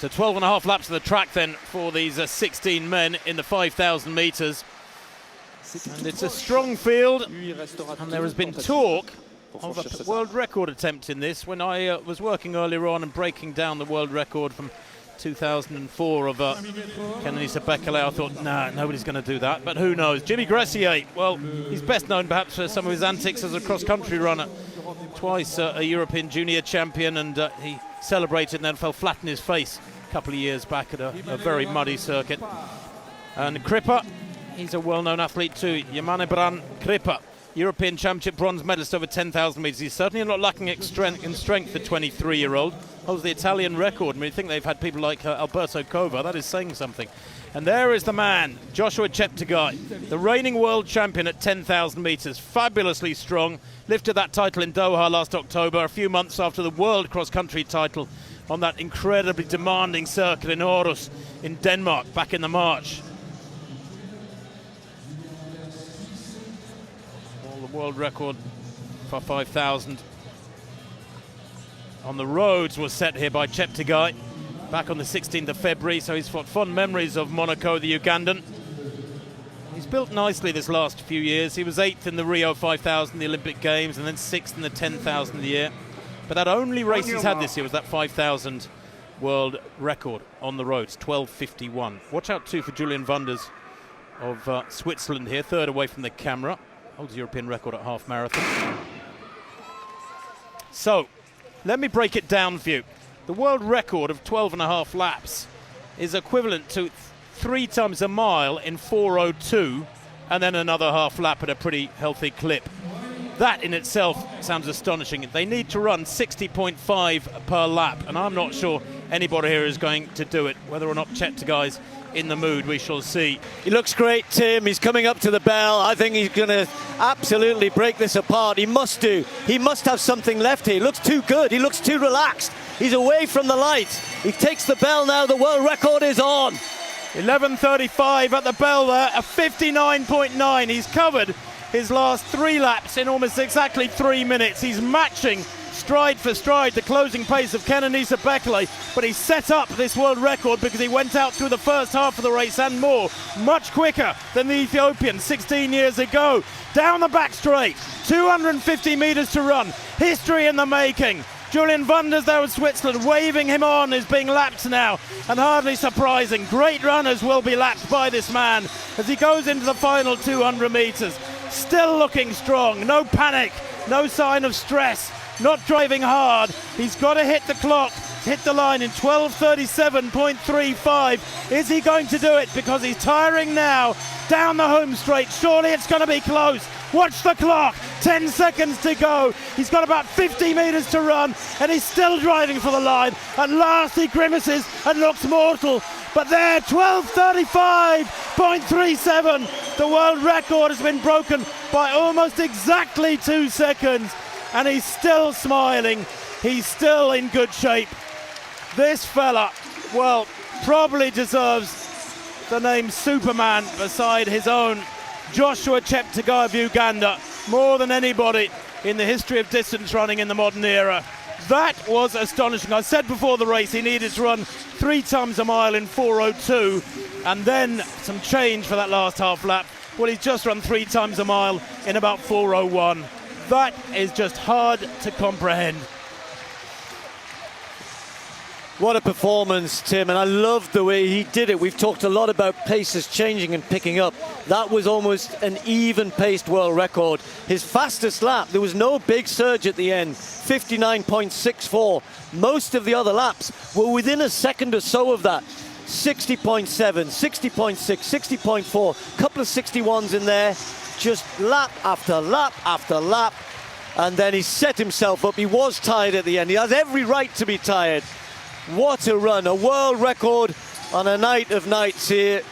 So 12 and a half laps of the track then for these 16 men in the 5,000 metres. And it's a strong field, and there has been talk of a world record attempt in this. When I was working earlier on and breaking down the world record from 2004 of Kennedy Bekele, I thought, nah, nobody's going to do that, but who knows. Jimmy Gressier, well, he's best known perhaps for some of his antics as a cross-country runner. Twice a European junior champion, and he celebrated and then fell flat in his face a couple of years back at a very muddy circuit. And Kripa, he's a well-known athlete too. Yamanebran Kripa, European Championship bronze medalist over 10,000 metres. He's certainly not lacking in strength, the 23-year-old. Holds the Italian record. I mean, you think they've had people like Alberto Cova. That is saying something. And there is the man, Joshua Cheptegei, the reigning world champion at 10,000 metres. Fabulously strong. Lifted that title in Doha last October, a few months after the world cross-country title on that incredibly demanding circuit in Aarhus in Denmark back in the March. Well, the world record for 5,000 on the roads was set here by Cheptegei back on the 16th of February, so he's got fond memories of Monaco, the Ugandan. He's built nicely this last few years. He was 8th in the Rio 5,000, the Olympic Games, and then 6th in the 10,000 of the year. But that only race he's had this year was that 5,000 world record on the roads, 12:51. Watch out too for Julian Wanders of Switzerland here, third away from the camera. Holds the European record at half marathon. So, let me break it down for you. The world record of 12 and a half laps is equivalent to 3 times a mile in 4:02, and then another half lap at a pretty healthy clip. That in itself sounds astonishing. They need to run 60.5 per lap, and I'm not sure anybody here is going to do it. Whether or not Cheptegei's in the mood, we shall see. He looks great, Tim. He's coming up to the bell. I think he's going to absolutely break this apart. He must do. He must have something left here. He looks too good. He looks too relaxed. He's away from the lights. He takes the bell now. The world record is on. 11:35 at the bell there, a 59.9. He's covered his last 3 laps in almost exactly 3 minutes. He's matching stride for stride the closing pace of Kennedy Bekele, but he set up this world record because he went out through the first half of the race and more, much quicker than the Ethiopian 16 years ago. Down the back straight, 250 metres to run, history in the making. Julian Wanders there with Switzerland, waving him on, is being lapped now, and hardly surprising. Great runners will be lapped by this man as he goes into the final 200 metres. Still looking strong, no panic, no sign of stress, not driving hard. He's got to hit the clock, hit the line in 12:37.35. Is he going to do it? Because he's tiring now. Down the home straight, surely it's going to be close. Watch the clock, 10 seconds to go. He's got about 50 metres to run, and he's still driving for the line. At last he grimaces and looks mortal. But there, 12:35.37. The world record has been broken by almost exactly 2 seconds. And he's still smiling. He's still in good shape. This fella, well, probably deserves the name Superman beside his own Joshua Cheptegei of Uganda, more than anybody in the history of distance running in the modern era. That was astonishing. I said before the race he needed to run 3 times a mile in 4:02 and then some change for that last half lap. Well, he's just run 3 times a mile in about 4:01. That is just hard to comprehend. What a performance, Tim, and I love the way he did it. We've talked a lot about paces changing and picking up. That was almost an even-paced world record. His fastest lap, there was no big surge at the end, 59.64. Most of the other laps were within a second or so of that. 60.7, 60.6, 60.4, a couple of 61s in there. Just lap after lap after lap, and then he set himself up. He was tired at the end. He has every right to be tired. What a run, a world record on a night of nights here.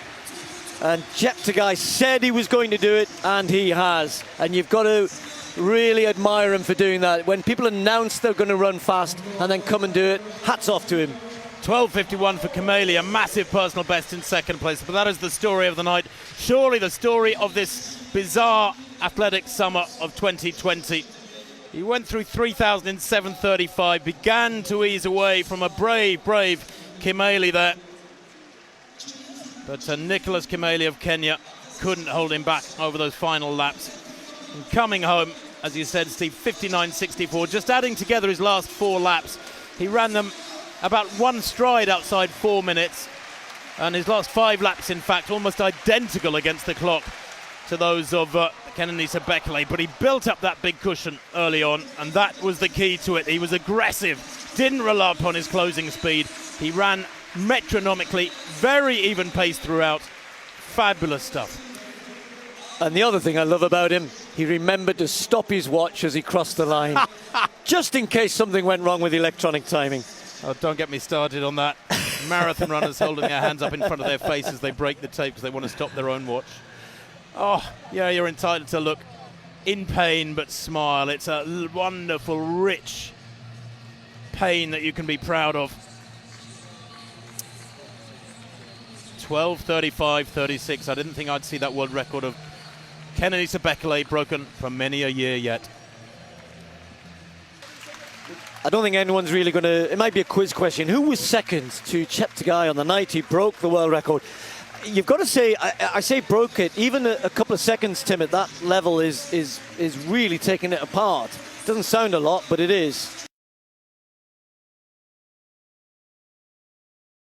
And Cheptegei said he was going to do it, and he has. And you've got to really admire him for doing that. When people announce they're going to run fast and then come and do it, hats off to him. 12:51 for Kameli, a massive personal best in second place. But that is the story of the night. Surely the story of this bizarre athletic summer of 2020. He went through 3,000 in 7:35, began to ease away from a brave Kimeli there. But Nicholas Kimeli of Kenya couldn't hold him back over those final laps. And coming home, as you said, Steve, 59.64, just adding together his last 4 laps. He ran them about one stride outside 4 minutes. And his last 5 laps, in fact, almost identical against the clock to those of Kenenisa Bekele. But he built up that big cushion early on, and that was the key to it. He was aggressive, didn't rely upon his closing speed. He ran metronomically, very even pace throughout. Fabulous stuff. And the other thing I love about him, he remembered to stop his watch as he crossed the line, just in case something went wrong with electronic timing. Oh, don't get me started on that. Marathon runners holding their hands up in front of their face as they break the tape because they want to stop their own watch. Oh, yeah, you're entitled to look in pain but smile. It's a wonderful, rich pain that you can be proud of. 12:35.36. I didn't think I'd see that world record of Kenenisa Bekele broken for many a year yet. I don't think anyone's really going to... It might be a quiz question. Who was second to Cheptegei on the night he broke the world record? You've got to say, I say broke it. Even a couple of seconds, Tim, at that level is really taking it apart. Doesn't sound a lot, but it is.